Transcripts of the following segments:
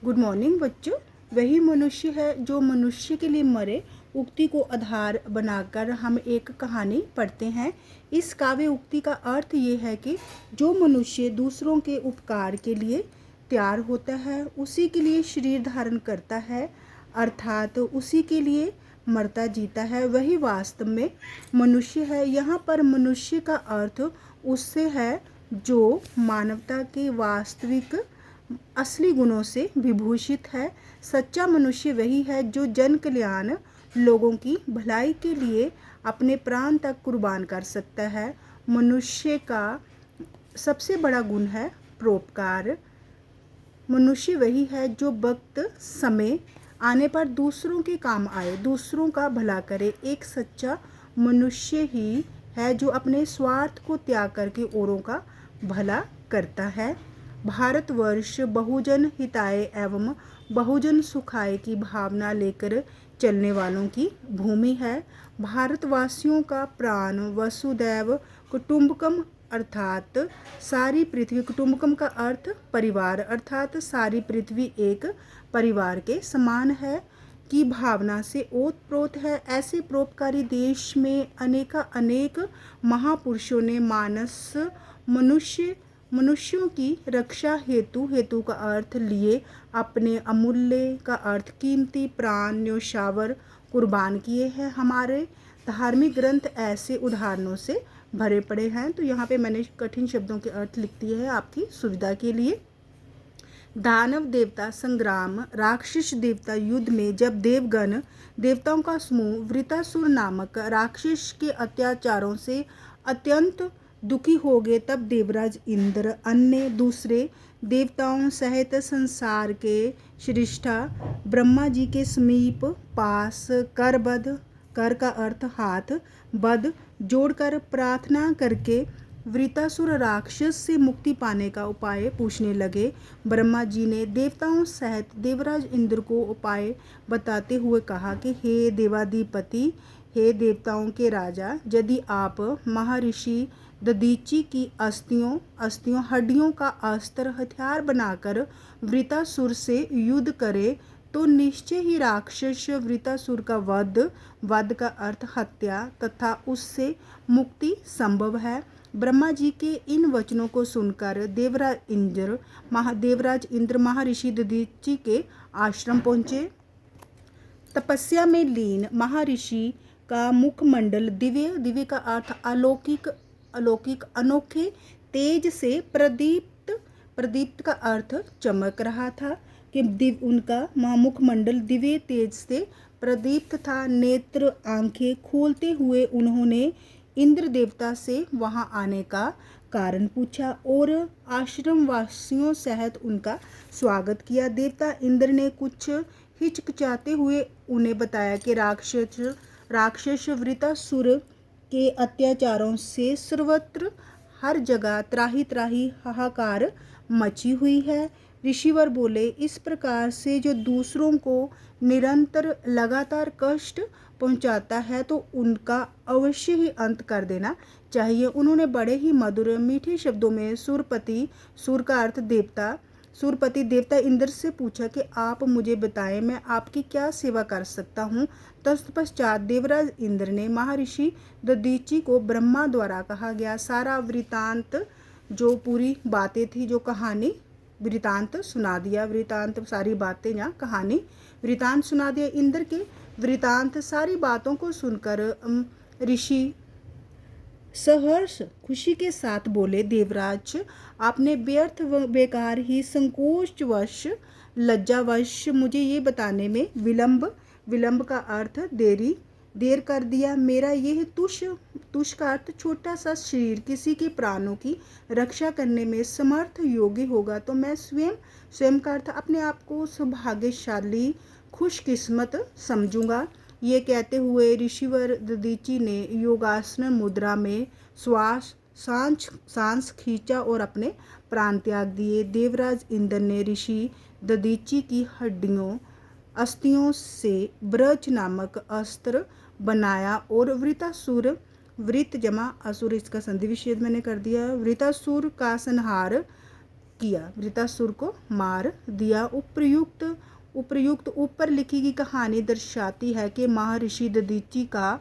Good morning बच्चों। वही मनुष्य है जो मनुष्य के लिए मरे उक्ति को आधार बनाकर हम एक कहानी पढ़ते हैं। इस काव्य उक्ति का अर्थ ये है कि जो मनुष्य दूसरों के उपकार के लिए तैयार होता है उसी के लिए शरीर धारण करता है, अर्थात उसी के लिए मरता जीता है, वही वास्तव में मनुष्य है। यहाँ पर मनुष्य का अर्थ उससे है जो मानवता के वास्तविक असली गुणों से विभूषित है। सच्चा मनुष्य वही है जो जन कल्याण, लोगों की भलाई के लिए अपने प्राण तक कुर्बान कर सकता है। मनुष्य का सबसे बड़ा गुण है परोपकार। मनुष्य वही है जो वक्त समय आने पर दूसरों के काम आए, दूसरों का भला करे। एक सच्चा मनुष्य ही है जो अपने स्वार्थ को त्याग करके औरों का भला करता है। भारतवर्ष बहुजन हिताय एवं बहुजन सुखाय की भावना लेकर चलने वालों की भूमि है। भारतवासियों का प्राण वसुदैव कुटुंबकम अर्थात सारी पृथ्वी, कुटुंबकम का अर्थ परिवार, अर्थात सारी पृथ्वी एक परिवार के समान है की भावना से ओतप्रोत है। ऐसे परोपकारी देश में अनेक महापुरुषों ने मनुष्यों की रक्षा हेतु का अर्थ लिए अपने अमूल्य का अर्थ कीमती प्राण न्योछावर कुर्बान किए हैं। हमारे धार्मिक ग्रंथ ऐसे उदाहरणों से भरे पड़े हैं। तो यहाँ पे मैंने कठिन शब्दों के अर्थ लिख दिए हैं आपकी सुविधा के लिए। दानव देवता संग्राम, राक्षस देवता युद्ध में जब देवताओं का समूह वृतासुर नामक राक्षस के अत्याचारों से अत्यंत दुखी हो गए, तब देवराज इंद्र अन्य दूसरे देवताओं सहित संसार के श्रेष्ठा ब्रह्मा जी के समीप पास कर का अर्थ हाथ बद जोड़कर प्रार्थना करके वृतासुर राक्षस से मुक्ति पाने का उपाय पूछने लगे। ब्रह्मा जी ने देवताओं सहित देवराज इंद्र को उपाय बताते हुए कहा कि हे देवाधिपति, हे देवताओं के राजा, यदि आप महर्षि दधीचि की अस्थियों हड्डियों का अस्त्र हथियार बनाकर वृतासुर से युद्ध करे तो निश्चय ही राक्षस वृतासुर का वध का अर्थ हत्या तथा उससे मुक्ति संभव है। ब्रह्मा जी के इन वचनों को सुनकर देवराज इंद्र महर्षि दधीचि के आश्रम पहुँचे। तपस्या में लीन महर्षि का मुखमंडल दिव्य का अर्थ अलौकिक अनोखे तेज से प्रदीप्त का अर्थ चमक रहा था कि उनका मुखमंडल दिव्य तेज से प्रदीप्त था। नेत्र आंखें खोलते हुए उन्होंने इंद्र देवता से वहां आने का कारण पूछा और आश्रम वासियों सहित उनका स्वागत किया। देवता इंद्र ने कुछ हिचकिचाते हुए उन्हें बताया कि राक्षस वृतासुर के अत्याचारों से सर्वत्र हर जगह त्राही त्राही हाहाकार मची हुई है। ऋषिवर बोले, इस प्रकार से जो दूसरों को निरंतर लगातार कष्ट पहुंचाता है तो उनका अवश्य ही अंत कर देना चाहिए। उन्होंने बड़े ही मधुर मीठे शब्दों में सुर का अर्थ सुरपति देवता इंद्र से पूछा कि आप मुझे बताएं, मैं आपकी क्या सेवा कर सकता हूँ। तत्पश्चात देवराज इंद्र ने महर्षि दधीचि को ब्रह्मा द्वारा कहा गया सारा वृतांत, जो पूरी बातें थी, जो कहानी वृतांत सुना दिया। वृतांत सारी बातें या कहानी वृतांत सुना दिया। इंद्र के वृतांत सारी बातों को सुनकर ऋषि सहर्ष खुशी के साथ बोले, देवराज, आपने व्यर्थ व बेकार ही संकोचवश लज्जावश मुझे ये बताने में विलंब का अर्थ देर कर दिया। मेरा यह तुष का अर्थ छोटा सा शरीर किसी के प्राणों की रक्षा करने में समर्थ योग्य होगा तो मैं स्वयं का अर्थ अपने आप को सौभाग्यशाली खुशकिस्मत समझूंगा। ये कहते हुए ऋषिवर दधीचि ने योगासन मुद्रा में सांस खींचा और अपने प्राण त्याग दिए। देवराज इंद्र ने ऋषि दधीचि की अस्थियों से ब्रज नामक अस्त्र बनाया और वृतासुर, वृत जमा असुर, इसका संधि विच्छेद मैंने कर दिया, वृतासुर का संहार किया, वृतासुर को मार दिया। उपर्युक्त ऊपर लिखी गई कहानी दर्शाती है कि महर्षि दधीचि का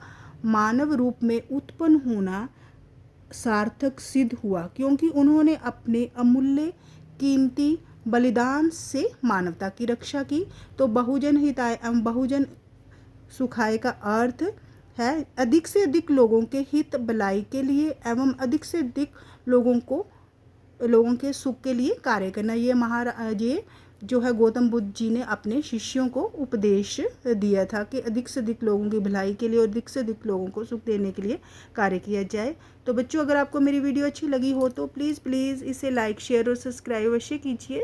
मानव रूप में उत्पन्न होना सार्थक सिद्ध हुआ, क्योंकि उन्होंने अपने अमूल्य कीमती बलिदान से मानवता की रक्षा की। तो बहुजन हिताय एवं बहुजन सुखाय का अर्थ है अधिक से अधिक लोगों के हित भलाई के लिए एवं अधिक से अधिक लोगों के सुख के लिए कार्य करना। ये जो है गौतम बुद्ध जी ने अपने शिष्यों को उपदेश दिया था कि अधिक से अधिक लोगों की भलाई के लिए और अधिक से अधिक लोगों को सुख देने के लिए कार्य किया जाए। तो बच्चों, अगर आपको मेरी वीडियो अच्छी लगी हो तो प्लीज़ इसे लाइक, शेयर और सब्सक्राइब अवश्य कीजिए।